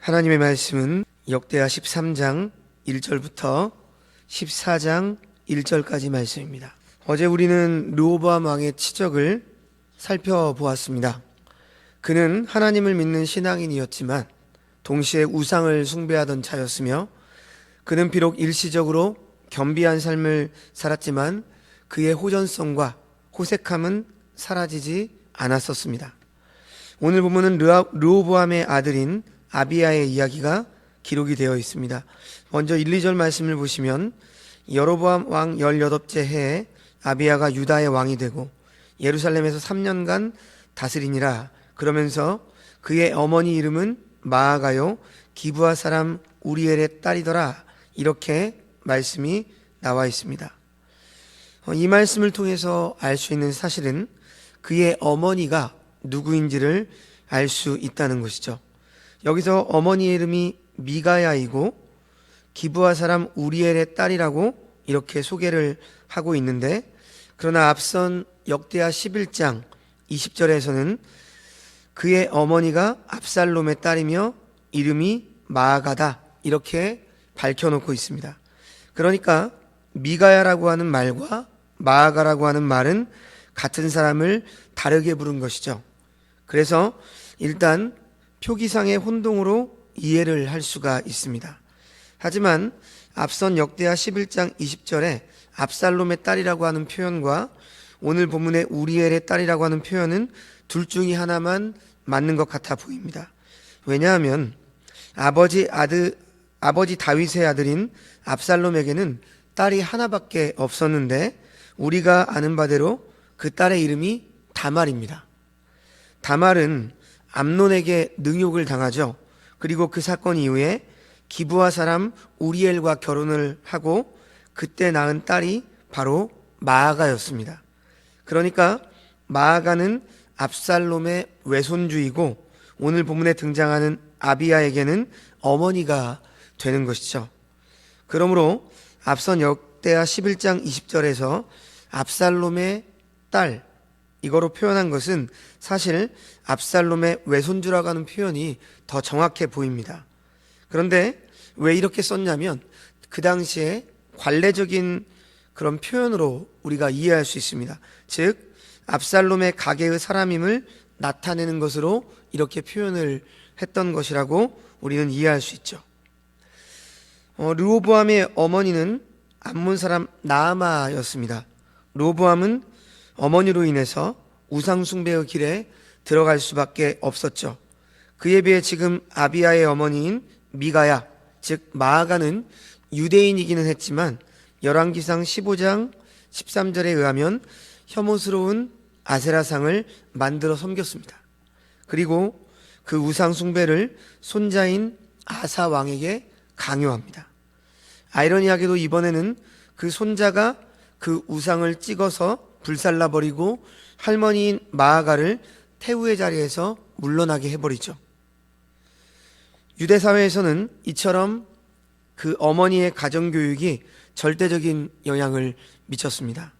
하나님의 말씀은 역대하 13장 1절부터 14장 1절까지 말씀입니다. 어제 우리는 르호보암 왕의 치적을 살펴보았습니다. 그는 하나님을 믿는 신앙인이었지만 동시에 우상을 숭배하던 자였으며, 그는 비록 일시적으로 겸비한 삶을 살았지만 그의 호전성과 호색함은 사라지지 않았었습니다. 오늘 본문은 르호보암의 아들인 아비야의 이야기가 기록이 되어 있습니다. 먼저 1, 2절 말씀을 보시면, 여로보암 왕 18째 해에 아비야가 유다의 왕이 되고 예루살렘에서 3년간 다스리니라. 그러면서 그의 어머니 이름은 마아가요 기브아 사람 우리엘의 딸이더라. 이렇게 말씀이 나와 있습니다. 이 말씀을 통해서 알 수 있는 사실은 그의 어머니가 누구인지를 알 수 있다는 것이죠. 여기서 어머니의 이름이 미가야이고 기브아 사람 우리엘의 딸이라고 이렇게 소개를 하고 있는데, 그러나 앞선 역대하 11장 20절에서는 그의 어머니가 압살롬의 딸이며 이름이 마아가다 이렇게 밝혀놓고 있습니다. 그러니까 미가야라고 하는 말과 마아가라고 하는 말은 같은 사람을 다르게 부른 것이죠. 그래서 일단 표기상의 혼동으로 이해를 할 수가 있습니다. 하지만 앞선 역대하 11장 20절에 압살롬의 딸이라고 하는 표현과 오늘 본문의 우리엘의 딸이라고 하는 표현은 둘 중에 하나만 맞는 것 같아 보입니다. 왜냐하면 아버지 다윗의 아들인 압살롬에게는 딸이 하나밖에 없었는데, 우리가 아는 바대로 그 딸의 이름이 다말입니다. 다말은 암논에게 능욕을 당하죠. 그리고 그 사건 이후에 기브아 사람 우리엘과 결혼을 하고 그때 낳은 딸이 바로 마아가였습니다. 그러니까 마아가는 압살롬의 외손주이고 오늘 본문에 등장하는 아비야에게는 어머니가 되는 것이죠. 그러므로 앞선 역대하 11장 20절에서 압살롬의 딸 이거로 표현한 것은 사실 압살롬의 외손주라고 하는 표현이 더 정확해 보입니다. 그런데 왜 이렇게 썼냐면 그 당시에 관례적인 그런 표현으로 우리가 이해할 수 있습니다. 즉 압살롬의 가계의 사람임을 나타내는 것으로 이렇게 표현을 했던 것이라고 우리는 이해할 수 있죠. 르호보암의 어머니는 암몬 사람 나아마였습니다. 르호보암은 어머니로 인해서 우상 숭배의 길에 들어갈 수밖에 없었죠. 그에 비해 지금 아비야의 어머니인 미가야, 즉 마아가는 유대인이기는 했지만 열왕기상 15장 13절에 의하면 혐오스러운 아세라상을 만들어 섬겼습니다. 그리고 그 우상 숭배를 손자인 아사 왕에게 강요합니다. 아이러니하게도 이번에는 그 손자가 그 우상을 찍어서 불살라버리고 할머니인 마아가를 태우의 자리에서 물러나게 해버리죠. 유대 사회에서는 이처럼 그 어머니의 가정교육이 절대적인 영향을 미쳤습니다.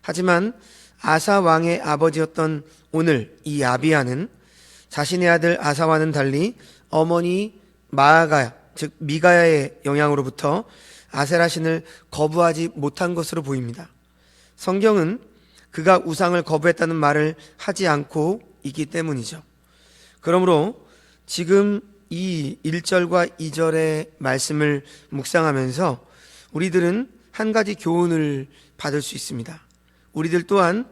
하지만 아사 왕의 아버지였던 오늘 이 아비야는 자신의 아들 아사와는 달리 어머니 마아가 즉 미가야의 영향으로부터 아세라신을 거부하지 못한 것으로 보입니다. 성경은 그가 우상을 거부했다는 말을 하지 않고 있기 때문이죠. 그러므로 지금 이 1절과 2절의 말씀을 묵상하면서 우리들은 한 가지 교훈을 받을 수 있습니다. 우리들 또한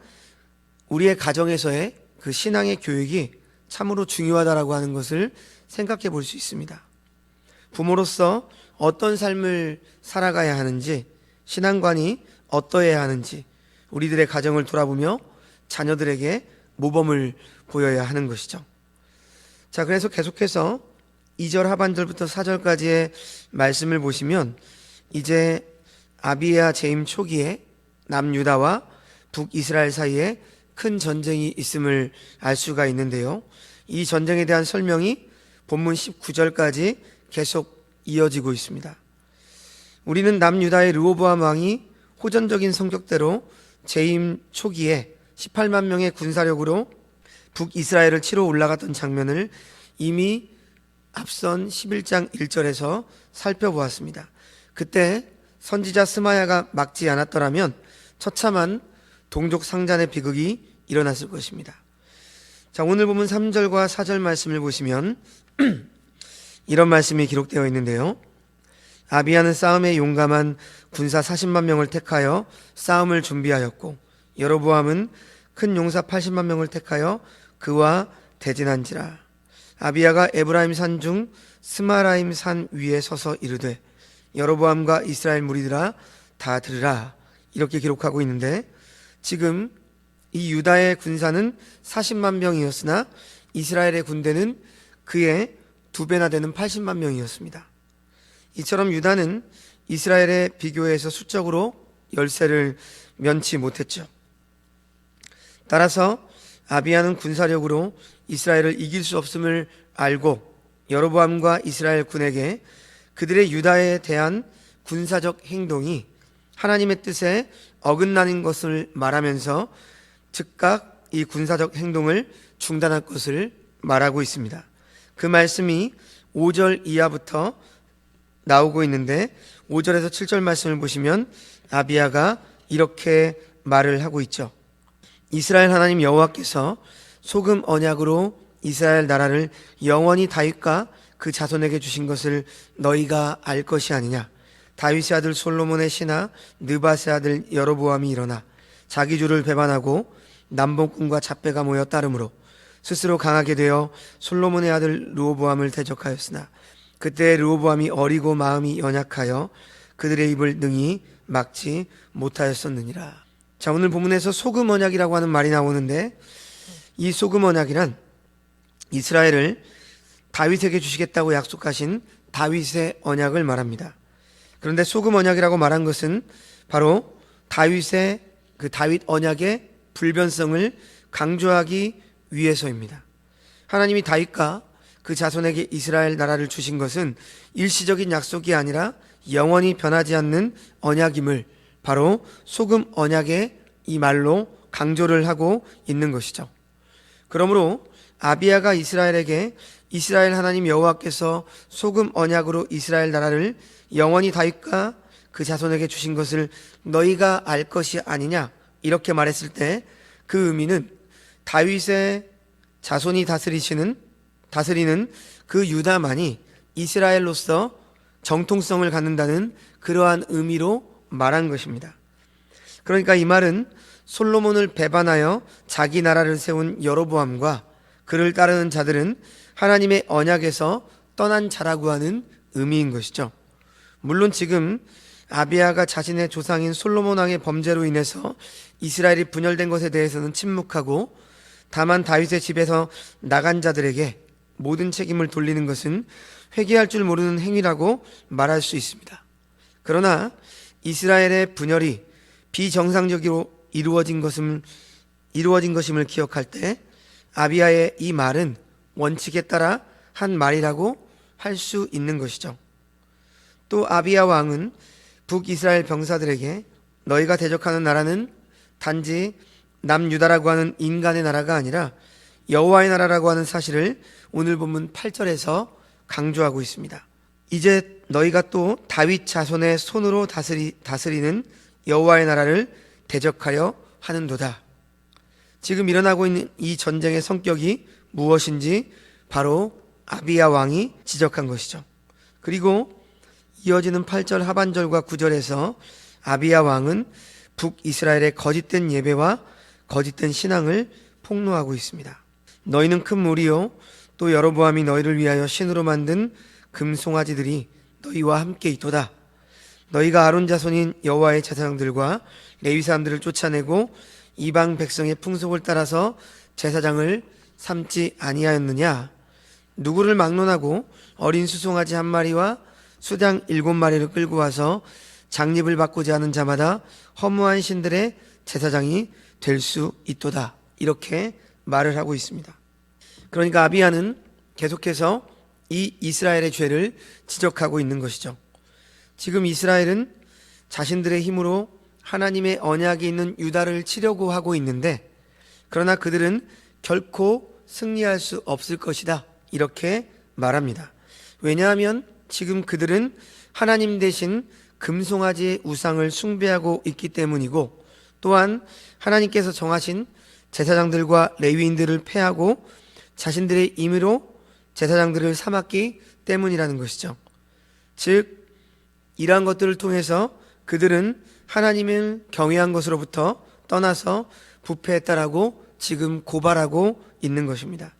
우리의 가정에서의 그 신앙의 교육이 참으로 중요하다라고 하는 것을 생각해 볼 수 있습니다. 부모로서 어떤 삶을 살아가야 하는지, 신앙관이 어떠해야 하는지 우리들의 가정을 돌아보며 자녀들에게 모범을 보여야 하는 것이죠. 자, 그래서 계속해서 2절 하반절부터 4절까지의 말씀을 보시면 이제 아비야 재임 초기에 남유다와 북이스라엘 사이에 큰 전쟁이 있음을 알 수가 있는데요. 이 전쟁에 대한 설명이 본문 19절까지 계속 이어지고 있습니다. 우리는 남유다의 르호보암 왕이 호전적인 성격대로 재임 초기에 18만 명의 군사력으로 북이스라엘을 치러 올라갔던 장면을 이미 앞선 11장 1절에서 살펴보았습니다. 그때 선지자 스마야가 막지 않았더라면 처참한 동족 상잔의 비극이 일어났을 것입니다. 자, 오늘 보면 3절과 4절 말씀을 보시면 이런 말씀이 기록되어 있는데요. 아비야는 싸움에 용감한 군사 40만 명을 택하여 싸움을 준비하였고 여로보암은 큰 용사 80만 명을 택하여 그와 대진한지라. 아비야가 에브라임 산 중 스마라임 산 위에 서서 이르되 여로보암과 이스라엘 무리들아 다 들으라, 이렇게 기록하고 있는데, 지금 이 유다의 군사는 40만 명이었으나 이스라엘의 군대는 그의 2배나 되는 80만 명이었습니다. 이처럼 유다는 이스라엘에 비교해서 수적으로 열세를 면치 못했죠. 따라서 아비야는 군사력으로 이스라엘을 이길 수 없음을 알고 여로보암과 이스라엘 군에게 그들의 유다에 대한 군사적 행동이 하나님의 뜻에 어긋나는 것을 말하면서 즉각 이 군사적 행동을 중단할 것을 말하고 있습니다. 그 말씀이 5절 이하부터 나오고 있는데 5절에서 7절 말씀을 보시면 아비야가 이렇게 말을 하고 있죠. 이스라엘 하나님 여호와께서 소금 언약으로 이스라엘 나라를 영원히 다윗과 그 자손에게 주신 것을 너희가 알 것이 아니냐. 다윗의 아들 솔로몬의 신하 느밧의 아들 여로보암이 일어나 자기 주를 배반하고 남봉꾼과 잡배가 모여 따름으로 스스로 강하게 되어 솔로몬의 아들 르호보암을 대적하였으나 그때 르호보암이 어리고 마음이 연약하여 그들의 입을 능히 막지 못하였었느니라. 자, 오늘 본문에서 소금 언약이라고 하는 말이 나오는데, 이 소금 언약이란 이스라엘을 다윗에게 주시겠다고 약속하신 다윗의 언약을 말합니다. 그런데 소금 언약이라고 말한 것은 바로 다윗의 그 다윗 언약의 불변성을 강조하기 위해서입니다. 하나님이 다윗과 그 자손에게 이스라엘 나라를 주신 것은 일시적인 약속이 아니라 영원히 변하지 않는 언약임을 바로 소금 언약의 이 말로 강조를 하고 있는 것이죠. 그러므로 아비야가 이스라엘에게 이스라엘 하나님 여호와께서 소금 언약으로 이스라엘 나라를 영원히 다윗과 그 자손에게 주신 것을 너희가 알 것이 아니냐, 이렇게 말했을 때 그 의미는 다윗의 자손이 다스리는 그 유다만이 이스라엘로서 정통성을 갖는다는 그러한 의미로 말한 것입니다. 그러니까 이 말은 솔로몬을 배반하여 자기 나라를 세운 여로보암과 그를 따르는 자들은 하나님의 언약에서 떠난 자라고 하는 의미인 것이죠. 물론 지금 아비야가 자신의 조상인 솔로몬 왕의 범죄로 인해서 이스라엘이 분열된 것에 대해서는 침묵하고, 다만 다윗의 집에서 나간 자들에게 모든 책임을 돌리는 것은 회개할 줄 모르는 행위라고 말할 수 있습니다. 그러나 이스라엘의 분열이 비정상적으로 이루어진 것임을 기억할 때 아비야의 이 말은 원칙에 따라 한 말이라고 할 수 있는 것이죠. 또 아비야 왕은 북이스라엘 병사들에게 너희가 대적하는 나라는 단지 남유다라고 하는 인간의 나라가 아니라 여호와의 나라라고 하는 사실을 오늘 본문 8절에서 강조하고 있습니다. 이제 너희가 또 다윗 자손의 손으로 다스리는 여호와의 나라를 대적하여 하는도다. 지금 일어나고 있는 이 전쟁의 성격이 무엇인지 바로 아비야 왕이 지적한 것이죠. 그리고 이어지는 8절 하반절과 9절에서 아비야 왕은 북이스라엘의 거짓된 예배와 거짓된 신앙을 폭로하고 있습니다. 너희는 큰 무리요, 또 여로보암이 너희를 위하여 신으로 만든 금송아지들이 너희와 함께 있도다. 너희가 아론 자손인 여호와의 제사장들과 레위 사람들을 쫓아내고 이방 백성의 풍속을 따라서 제사장을 삼지 아니하였느냐? 누구를 막론하고 어린 수송아지 한 마리와 수장 7마리를 끌고 와서 장립을 받고자 하는 자마다 허무한 신들의 제사장이 될 수 있도다. 이렇게 말을 하고 있습니다. 그러니까 아비야는 계속해서 이 이스라엘의 죄를 지적하고 있는 것이죠. 지금 이스라엘은 자신들의 힘으로 하나님의 언약이 있는 유다를 치려고 하고 있는데, 그러나 그들은 결코 승리할 수 없을 것이다, 이렇게 말합니다. 왜냐하면 지금 그들은 하나님 대신 금송아지의 우상을 숭배하고 있기 때문이고, 또한 하나님께서 정하신 제사장들과 레위인들을 폐하고 자신들의 임의로 제사장들을 삼았기 때문이라는 것이죠. 즉, 이러한 것들을 통해서 그들은 하나님을 경외한 것으로부터 떠나서 부패했다라고 지금 고발하고 있는 것입니다.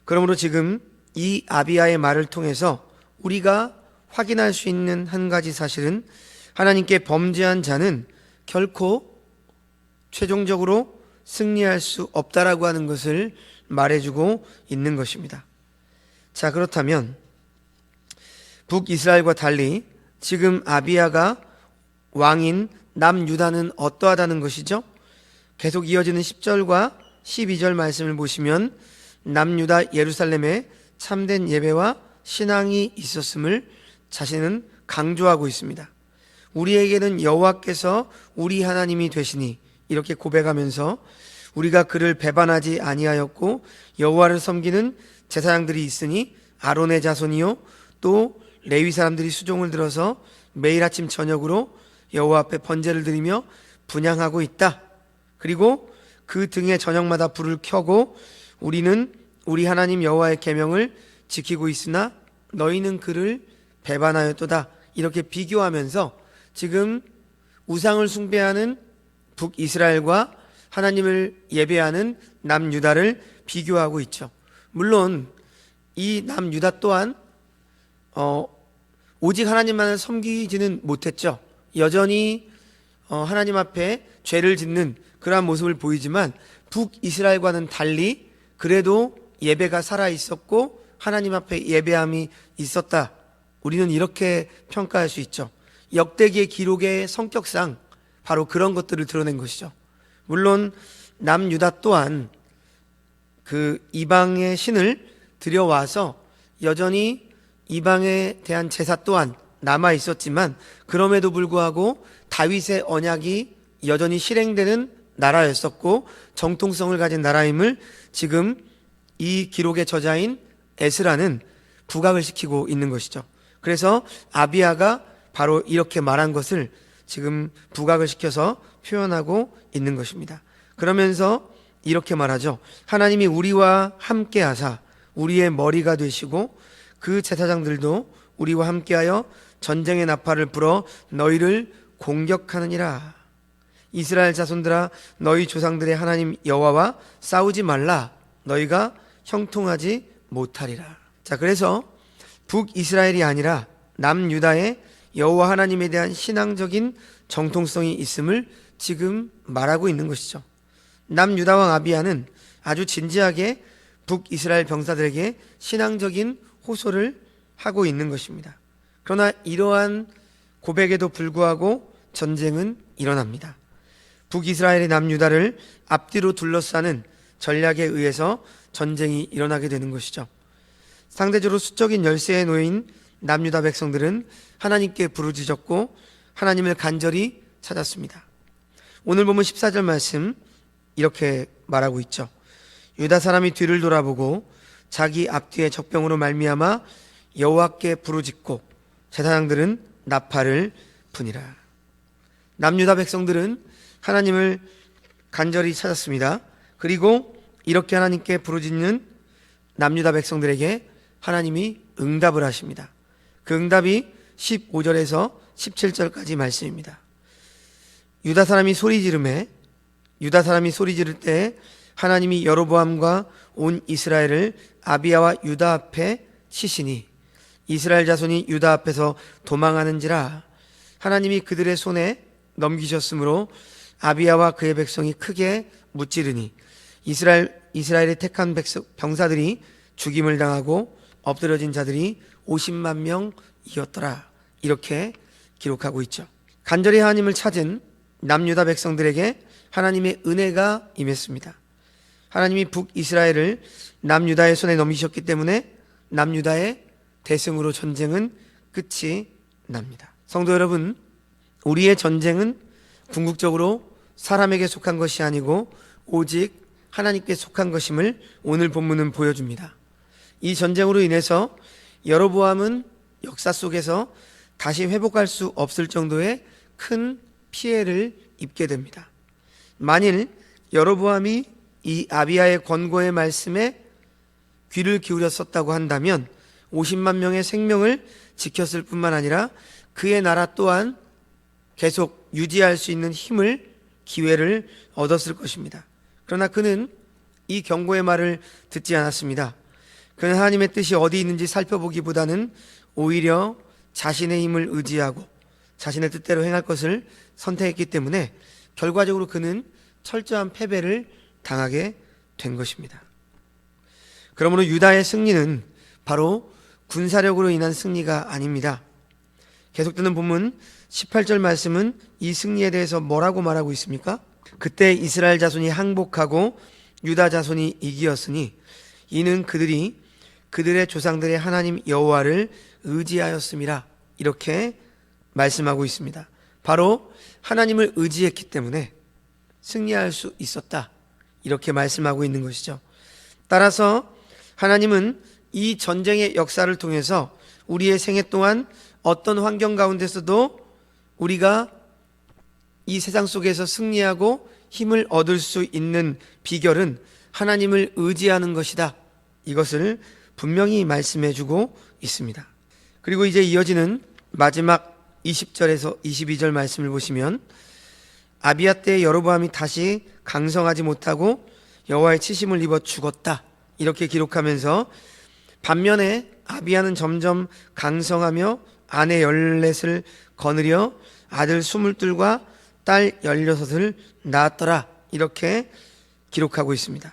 그러므로 지금 이 아비야의 말을 통해서 우리가 확인할 수 있는 한 가지 사실은, 하나님께 범죄한 자는 결코 최종적으로 승리할 수 없다라고 하는 것을 말해주고 있는 것입니다. 자, 그렇다면 북이스라엘과 달리 지금 아비야가 왕인 남유다는 어떠하다는 것이죠? 계속 이어지는 10절과 12절 말씀을 보시면 남유다 예루살렘에 참된 예배와 신앙이 있었음을 자신은 강조하고 있습니다. 우리에게는 여호와께서 우리 하나님이 되시니, 이렇게 고백하면서 우리가 그를 배반하지 아니하였고 여호와를 섬기는 제사장들이 있으니 아론의 자손이요 또 레위 사람들이 수종을 들어서 매일 아침 저녁으로 여호와 앞에 번제를 드리며 분향하고 있다. 그리고 그 등에 저녁마다 불을 켜고 우리는 우리 하나님 여호와의 계명을 지키고 있으나 너희는 그를 배반하였도다. 이렇게 비교하면서 지금 우상을 숭배하는 북이스라엘과 하나님을 예배하는 남유다를 비교하고 있죠. 물론 이 남유다 또한 오직 하나님만을 섬기지는 못했죠. 여전히 하나님 앞에 죄를 짓는 그러한 모습을 보이지만 북이스라엘과는 달리 그래도 예배가 살아있었고 하나님 앞에 예배함이 있었다. 우리는 이렇게 평가할 수 있죠. 역대기의 기록의 성격상 바로 그런 것들을 드러낸 것이죠. 물론 남유다 또한 그 이방의 신을 들여와서 여전히 이방에 대한 제사 또한 남아 있었지만, 그럼에도 불구하고 다윗의 언약이 여전히 실행되는 나라였었고 정통성을 가진 나라임을 지금 이 기록의 저자인 에스라는 부각을 시키고 있는 것이죠. 그래서 아비야가 바로 이렇게 말한 것을 지금 부각을 시켜서 표현하고 있는 것입니다. 그러면서 이렇게 말하죠. 하나님이 우리와 함께 하사 우리의 머리가 되시고 그 제사장들도 우리와 함께하여 전쟁의 나팔을 불어 너희를 공격하느니라. 이스라엘 자손들아, 너희 조상들의 하나님 여호와와 싸우지 말라. 너희가 형통하지 못하리라. 자, 그래서 북이스라엘이 아니라 남유다의 여호와 하나님에 대한 신앙적인 정통성이 있음을 지금 말하고 있는 것이죠. 남유다 왕 아비야는 아주 진지하게 북이스라엘 병사들에게 신앙적인 호소를 하고 있는 것입니다. 그러나 이러한 고백에도 불구하고 전쟁은 일어납니다. 북이스라엘의 남유다를 앞뒤로 둘러싸는 전략에 의해서 전쟁이 일어나게 되는 것이죠. 상대적으로 수적인 열세에 놓인 남유다 백성들은 하나님께 부르짖었고 하나님을 간절히 찾았습니다. 오늘 보면 14절 말씀 이렇게 말하고 있죠. 유다 사람이 뒤를 돌아보고 자기 앞뒤의 적병으로 말미암아 여호와께 부르짖고 제사장들은 나팔을 부니라. 남유다 백성들은 하나님을 간절히 찾았습니다. 그리고 이렇게 하나님께 부르짖는 남유다 백성들에게 하나님이 응답을 하십니다. 그 응답이 15절에서 17절까지 말씀입니다. 유다 사람이 소리 지를 때 하나님이 여로보암과 온 이스라엘을 아비야와 유다 앞에 치시니 이스라엘 자손이 유다 앞에서 도망하는지라. 하나님이 그들의 손에 넘기셨으므로 아비야와 그의 백성이 크게 무찌르니 이스라엘의 택한 병사들이 죽임을 당하고 엎드려진 자들이 50만 명이었더라. 이렇게 기록하고 있죠. 간절히 하나님을 찾은 남유다 백성들에게 하나님의 은혜가 임했습니다. 하나님이 북이스라엘을 남유다의 손에 넘기셨기 때문에 남유다의 대승으로 전쟁은 끝이 납니다. 성도 여러분, 우리의 전쟁은 궁극적으로 사람에게 속한 것이 아니고 오직 하나님께 속한 것임을 오늘 본문은 보여줍니다. 이 전쟁으로 인해서 여로보암은 역사 속에서 다시 회복할 수 없을 정도의 큰 피해를 입게 됩니다. 만일 여로보암이 이 아비야의 권고의 말씀에 귀를 기울였었다고 한다면 50만 명의 생명을 지켰을 뿐만 아니라 그의 나라 또한 계속 유지할 수 있는 힘을, 기회를 얻었을 것입니다. 그러나 그는 이 경고의 말을 듣지 않았습니다. 그는 하나님의 뜻이 어디 있는지 살펴보기보다는 오히려 자신의 힘을 의지하고 자신의 뜻대로 행할 것을 선택했기 때문에 결과적으로 그는 철저한 패배를 당하게 된 것입니다. 그러므로 유다의 승리는 바로 군사력으로 인한 승리가 아닙니다. 계속되는 본문 18절 말씀은 이 승리에 대해서 뭐라고 말하고 있습니까? 그때 이스라엘 자손이 항복하고 유다 자손이 이기었으니 이는 그들이 그들의 조상들의 하나님 여호와를 의지하였음이라, 이렇게 말씀하고 있습니다. 바로 하나님을 의지했기 때문에 승리할 수 있었다, 이렇게 말씀하고 있는 것이죠. 따라서 하나님은 이 전쟁의 역사를 통해서 우리의 생애 동안 어떤 환경 가운데서도 우리가 이 세상 속에서 승리하고 힘을 얻을 수 있는 비결은 하나님을 의지하는 것이다, 이것을 분명히 말씀해 주고 있습니다. 그리고 이제 이어지는 마지막 20절에서 22절 말씀을 보시면 아비야 때 여로보암이 다시 강성하지 못하고 여호와의 치심을 입어 죽었다, 이렇게 기록하면서 반면에 아비야는 점점 강성하며 아내 14을 거느려 아들 22과 딸 16을 낳았더라, 이렇게 기록하고 있습니다.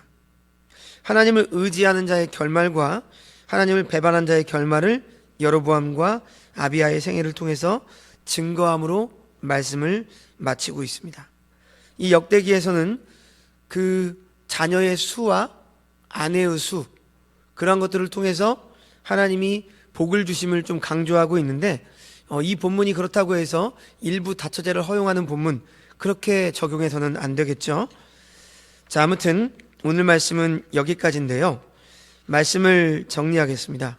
하나님을 의지하는 자의 결말과 하나님을 배반한 자의 결말을 여로보암과 아비야의 생애를 통해서 증거함으로 말씀을 마치고 있습니다. 이 역대기에서는 그 자녀의 수와 아내의 수, 그러한 것들을 통해서 하나님이 복을 주심을 좀 강조하고 있는데, 이 본문이 그렇다고 해서 일부 다처제를 허용하는 본문, 그렇게 적용해서는 안 되겠죠. 자, 아무튼 오늘 말씀은 여기까지인데요. 말씀을 정리하겠습니다.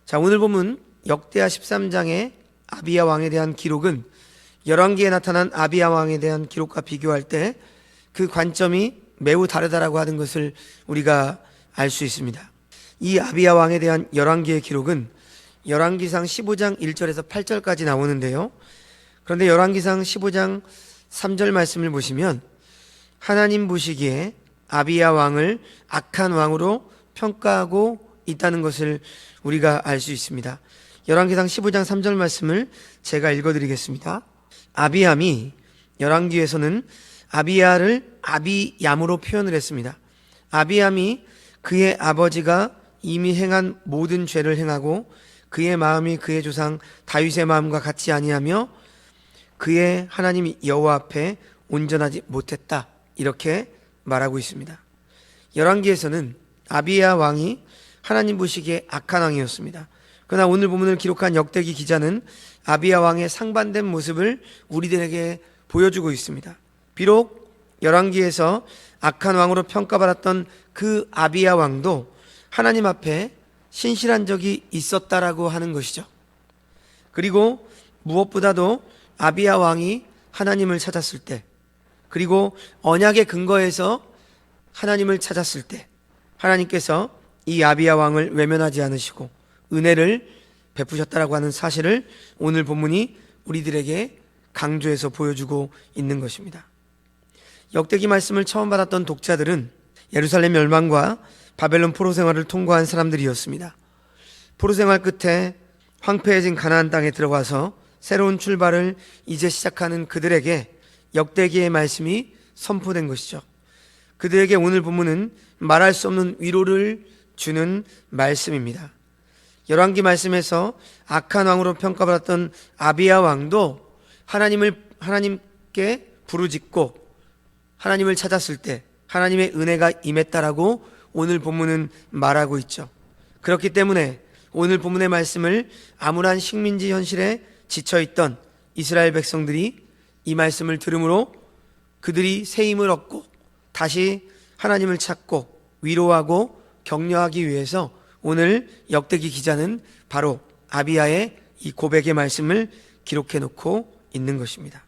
자, 오늘 본문 역대하 13장의 아비야 왕에 대한 기록은 열왕기에 나타난 아비야 왕에 대한 기록과 비교할 때 그 관점이 매우 다르다라고 하는 것을 우리가 알 수 있습니다. 이 아비야 왕에 대한 열왕기의 기록은 열왕기상 15장 1절에서 8절까지 나오는데요. 그런데 열왕기상 15장 3절 말씀을 보시면 하나님 보시기에 아비야 왕을 악한 왕으로 평가하고 있다는 것을 우리가 알 수 있습니다. 열왕기상 15장 3절 말씀을 제가 읽어드리겠습니다. 아비암이 열왕기에서는 아비야를 아비얌으로 표현을 했습니다. 아비암이 그의 아버지가 이미 행한 모든 죄를 행하고 그의 마음이 그의 조상 다윗의 마음과 같지 아니하며 그의 하나님 여호와 앞에 온전하지 못했다, 이렇게 말하고 있습니다. 열왕기에서는 아비야 왕이 하나님 보시기에 악한 왕이었습니다. 그러나 오늘 본문을 기록한 역대기 기자는 아비야 왕의 상반된 모습을 우리들에게 보여주고 있습니다. 비록 열왕기에서 악한 왕으로 평가받았던 그 아비야 왕도 하나님 앞에 신실한 적이 있었다라고 하는 것이죠. 그리고 무엇보다도 아비야 왕이 하나님을 찾았을 때, 그리고 언약의 근거에서 하나님을 찾았을 때 하나님께서 이 아비야 왕을 외면하지 않으시고 은혜를 베푸셨다라고 하는 사실을 오늘 본문이 우리들에게 강조해서 보여주고 있는 것입니다. 역대기 말씀을 처음 받았던 독자들은 예루살렘 멸망과 바벨론 포로 생활을 통과한 사람들이었습니다. 포로 생활 끝에 황폐해진 가나안 땅에 들어가서 새로운 출발을 이제 시작하는 그들에게 역대기의 말씀이 선포된 것이죠. 그들에게 오늘 본문은 말할 수 없는 위로를 주는 말씀입니다. 열왕기 말씀에서 악한 왕으로 평가받았던 아비야 왕도 하나님께 부르짖고 하나님을 찾았을 때 하나님의 은혜가 임했다라고 오늘 본문은 말하고 있죠. 그렇기 때문에 오늘 본문의 말씀을 암울한 식민지 현실에 지쳐있던 이스라엘 백성들이 이 말씀을 들음으로 그들이 새 힘을 얻고 다시 하나님을 찾고 위로하고 격려하기 위해서 오늘 역대기 기자는 바로 아비야의 이 고백의 말씀을 기록해 놓고 있는 것입니다.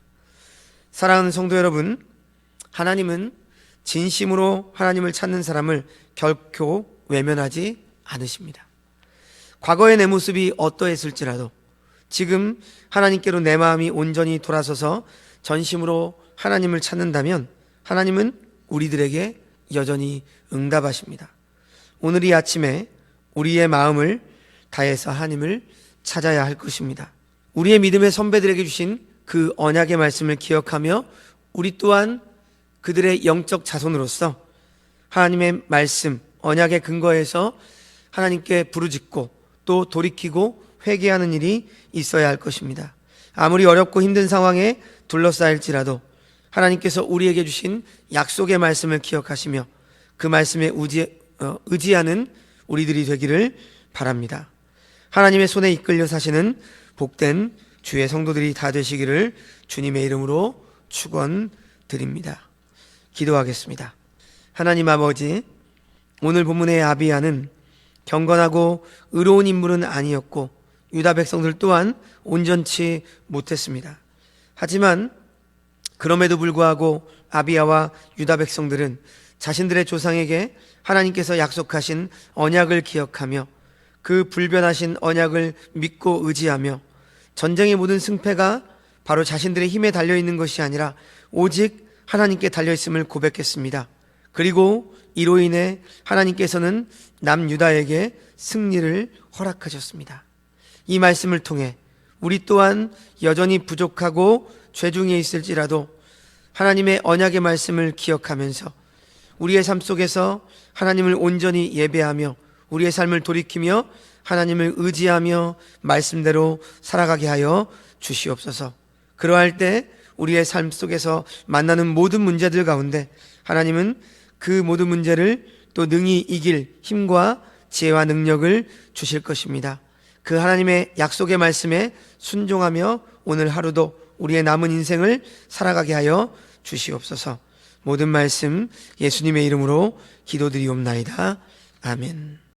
사랑하는 성도 여러분, 하나님은 진심으로 하나님을 찾는 사람을 결코 외면하지 않으십니다. 과거의 내 모습이 어떠했을지라도 지금 하나님께로 내 마음이 온전히 돌아서서 전심으로 하나님을 찾는다면 하나님은 우리들에게 여전히 응답하십니다. 오늘 이 아침에 우리의 마음을 다해서 하나님을 찾아야 할 것입니다. 우리의 믿음의 선배들에게 주신 그 언약의 말씀을 기억하며 우리 또한 그들의 영적 자손으로서 하나님의 말씀, 언약의 근거에서 하나님께 부르짖고 또 돌이키고 회개하는 일이 있어야 할 것입니다. 아무리 어렵고 힘든 상황에 둘러싸일지라도 하나님께서 우리에게 주신 약속의 말씀을 기억하시며 그 말씀에 의지하는 우리들이 되기를 바랍니다. 하나님의 손에 이끌려 사시는 복된 주의 성도들이 다 되시기를 주님의 이름으로 축원드립니다. 기도하겠습니다. 하나님 아버지, 오늘 본문의 아비야는 경건하고 의로운 인물은 아니었고 유다 백성들 또한 온전치 못했습니다. 하지만 그럼에도 불구하고 아비야와 유다 백성들은 자신들의 조상에게 하나님께서 약속하신 언약을 기억하며 그 불변하신 언약을 믿고 의지하며 전쟁의 모든 승패가 바로 자신들의 힘에 달려있는 것이 아니라 오직 하나님께 달려있음을 고백했습니다. 그리고 이로 인해 하나님께서는 남유다에게 승리를 허락하셨습니다. 이 말씀을 통해 우리 또한 여전히 부족하고 죄 중에 있을지라도 하나님의 언약의 말씀을 기억하면서 우리의 삶 속에서 하나님을 온전히 예배하며 우리의 삶을 돌이키며 하나님을 의지하며 말씀대로 살아가게 하여 주시옵소서. 그러할 때 우리의 삶 속에서 만나는 모든 문제들 가운데 하나님은 그 모든 문제를 또 능히 이길 힘과 지혜와 능력을 주실 것입니다. 그 하나님의 약속의 말씀에 순종하며 오늘 하루도 우리의 남은 인생을 살아가게 하여 주시옵소서. 모든 말씀 예수님의 이름으로 기도드리옵나이다. 아멘.